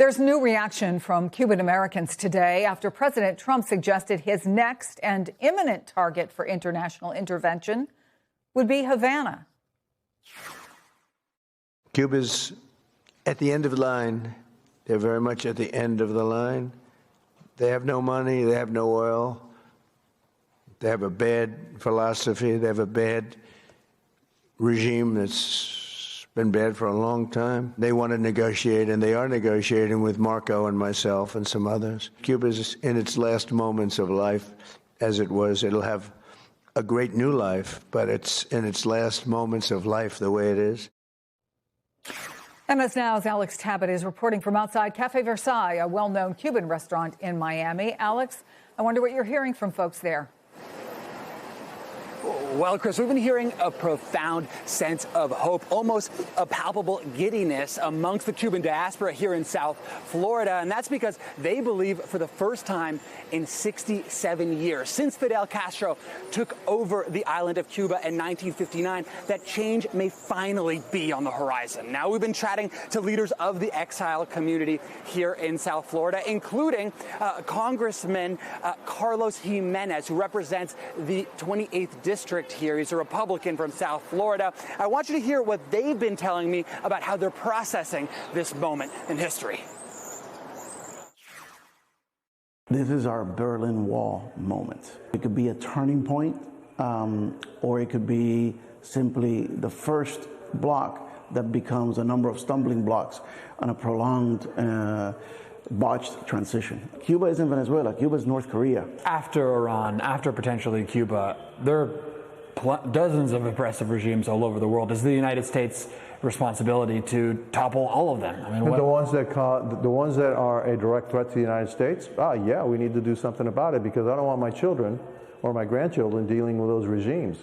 There's new reaction from Cuban Americans today after President Trump suggested his next and imminent target for international intervention would be Havana. Cuba's at the end of the line. They're very much at the end of the line. They have no money. They have no oil. They have a bad philosophy. They have a bad regime that's been bad for a long time. They want to negotiate, and they are negotiating with Marco and myself and some others. Cuba's in its last moments of life, as it was. It'll have a great new life, but it's in its last moments of life the way it is. MS Now's Alex Tabbitt is reporting from outside Cafe Versailles, a well-known Cuban restaurant in Miami. Alex, I wonder what you're hearing from folks there. Well, Chris, we've been hearing a profound sense of hope, almost a palpable giddiness amongst the Cuban diaspora here in South Florida. And that's because they believe for the first time in 67 years, since Fidel Castro took over the island of Cuba in 1959, that change may finally be on the horizon. Now, we've been chatting to leaders of the exile community here in South Florida, including Congressman Carlos Jimenez, who represents the 28th District here. He's a Republican from South Florida. I want you to hear what they've been telling me about how they're processing this moment in history. This is our Berlin Wall moment. It could be a turning point, or it could be simply the first block that becomes a number of stumbling blocks on a prolonged botched transition. Cuba isn't Venezuela. Cuba is North Korea. After Iran, after potentially Cuba, there are dozens of oppressive regimes all over the world. Is the United States' responsibility to topple all of them? I mean, the ones that are a direct threat to the United States? Yeah, we need to do something about it, because I don't want my children or my grandchildren dealing with those regimes.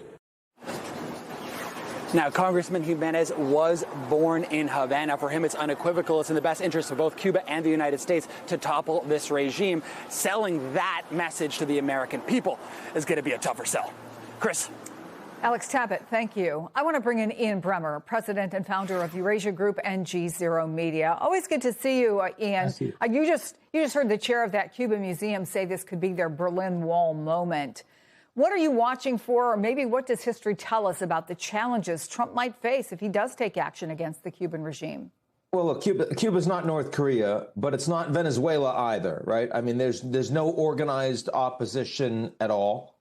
Now, Congressman Jimenez was born in Havana. For him, it's unequivocal. It's in the best interest of both Cuba and the United States to topple this regime. Selling that message to the American people is going to be a tougher sell. Chris. Alex Tabbitt, thank you. I want to bring in Ian Bremmer, president and founder of Eurasia Group and G0 Media. Always good to see you, Ian. You just heard the chair of that Cuban museum say this could be their Berlin Wall moment. What are you watching for, or maybe what does history tell us about the challenges Trump might face if he does take action against the Cuban regime? Well, look, Cuba's not North Korea, but it's not Venezuela either, right? I mean, there's no organized opposition at all.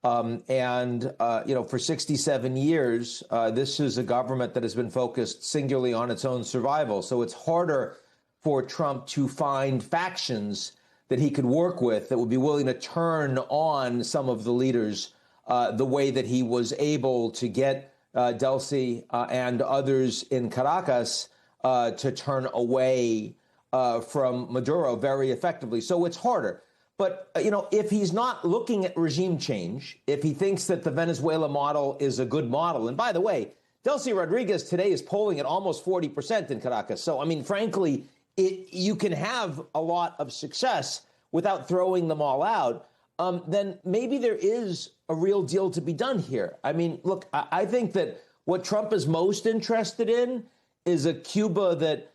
For 67 years, this is a government that has been focused singularly on its own survival. So it's harder for Trump to find factions that he could work with that would be willing to turn on some of the leaders the way that he was able to get Delcy and others in Caracas to turn away from Maduro very effectively. So it's harder. But, if he's not looking at regime change, if he thinks that the Venezuela model is a good model, and by the way, Delcy Rodriguez today is polling at almost 40% in Caracas. So, I mean, frankly, you can have a lot of success without throwing them all out. Then maybe there is a real deal to be done here. I mean, look, I think that what Trump is most interested in is a Cuba that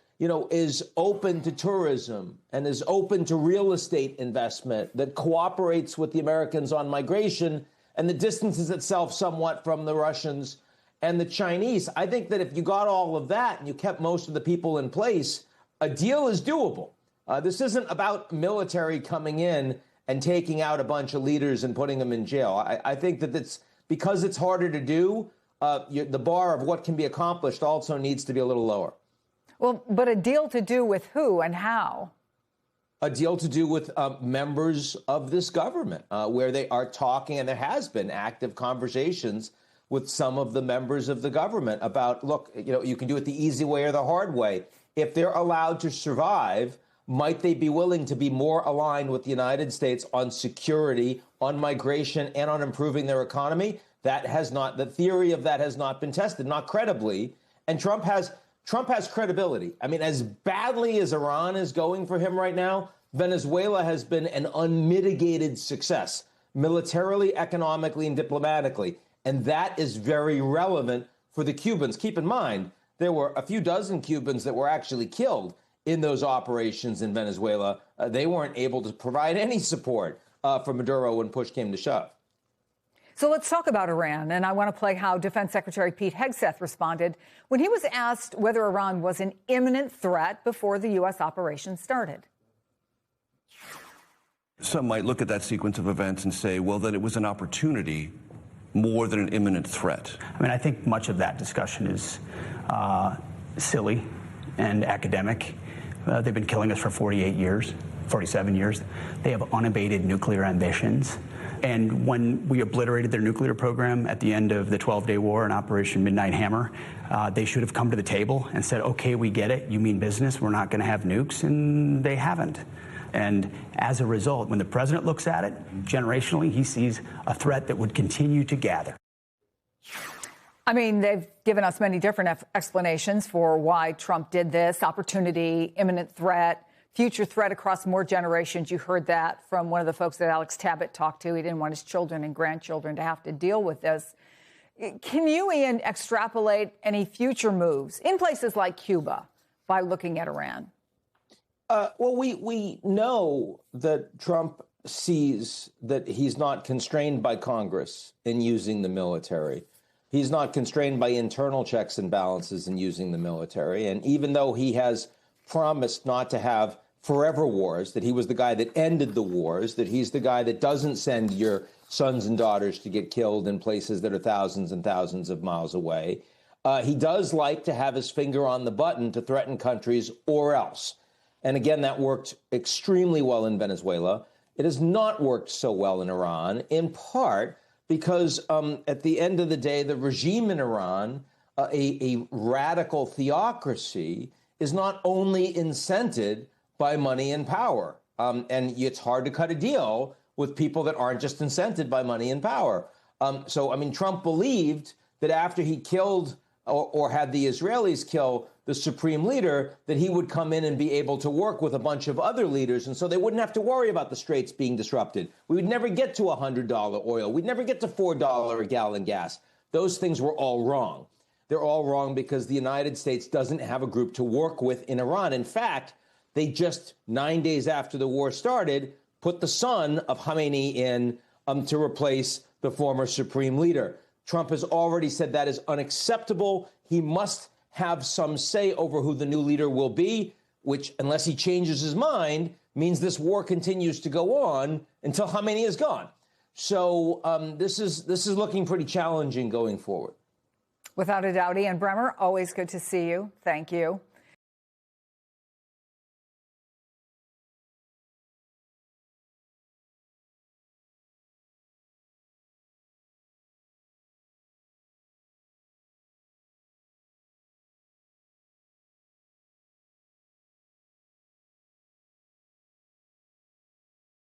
is open to tourism and is open to real estate investment, that cooperates with the Americans on migration and that distances itself somewhat from the Russians and the Chinese. I think that if you got all of that and you kept most of the people in place, a deal is doable. This isn't about military coming in and taking out a bunch of leaders and putting them in jail. I think that it's because it's harder to do, the bar of what can be accomplished also needs to be a little lower. Well, but a deal to do with who and how? A deal to do with members of this government, where they are talking, and there has been active conversations with some of the members of the government about, look, you can do it the easy way or the hard way. If they're allowed to survive, might they be willing to be more aligned with the United States on security, on migration, and on improving their economy? The theory of that has not been tested, not credibly. And Trump has credibility. I mean, as badly as Iran is going for him right now, Venezuela has been an unmitigated success, militarily, economically, and diplomatically. And that is very relevant for the Cubans. Keep in mind, there were a few dozen Cubans that were actually killed in those operations in Venezuela. They weren't able to provide any support for Maduro when push came to shove. So let's talk about Iran. And I want to play how Defense Secretary Pete Hegseth responded when he was asked whether Iran was an imminent threat before the U.S. operation started. Some might look at that sequence of events and say, well, that it was an opportunity more than an imminent threat. I mean, I think much of that discussion is silly and academic. They've been killing us for 48 years, 47 years. They have unabated nuclear ambitions. And when we obliterated their nuclear program at the end of the 12-day war in Operation Midnight Hammer, they should have come to the table and said, okay, we get it. You mean business. We're not going to have nukes. And they haven't. And as a result, when the president looks at it, generationally, he sees a threat that would continue to gather. I mean, they've given us many different explanations for why Trump did this. Opportunity, imminent threat, future threat across more generations. You heard that from one of the folks that Alex Tabbitt talked to. He didn't want his children and grandchildren to have to deal with this. Can you, Ian, extrapolate any future moves in places like Cuba by looking at Iran? Well, we know that Trump sees that he's not constrained by Congress in using the military. He's not constrained by internal checks and balances in using the military. And even though he has promised not to have forever wars, that he was the guy that ended the wars, that he's the guy that doesn't send your sons and daughters to get killed in places that are thousands and thousands of miles away, he does like to have his finger on the button to threaten countries or else. And again, that worked extremely well in Venezuela. It has not worked so well in Iran, in part because at the end of the day, the regime in Iran, a radical theocracy, is not only incented by money and power. And it's hard to cut a deal with people that aren't just incented by money and power. So, I mean, Trump believed that after he killed or had the Israelis kill the supreme leader, that he would come in and be able to work with a bunch of other leaders. And so they wouldn't have to worry about the straits being disrupted. We would never get to $100 oil. We'd never get to $4 a gallon gas. Those things were all wrong. They're all wrong because the United States doesn't have a group to work with in Iran. In fact, they just 9 days after the war started, put the son of Khamenei in to replace the former supreme leader. Trump has already said that is unacceptable. He must have some say over who the new leader will be, which, unless he changes his mind, means this war continues to go on until Khamenei is gone. So this is looking pretty challenging going forward. Without a doubt, Ian Bremmer, always good to see you. Thank you.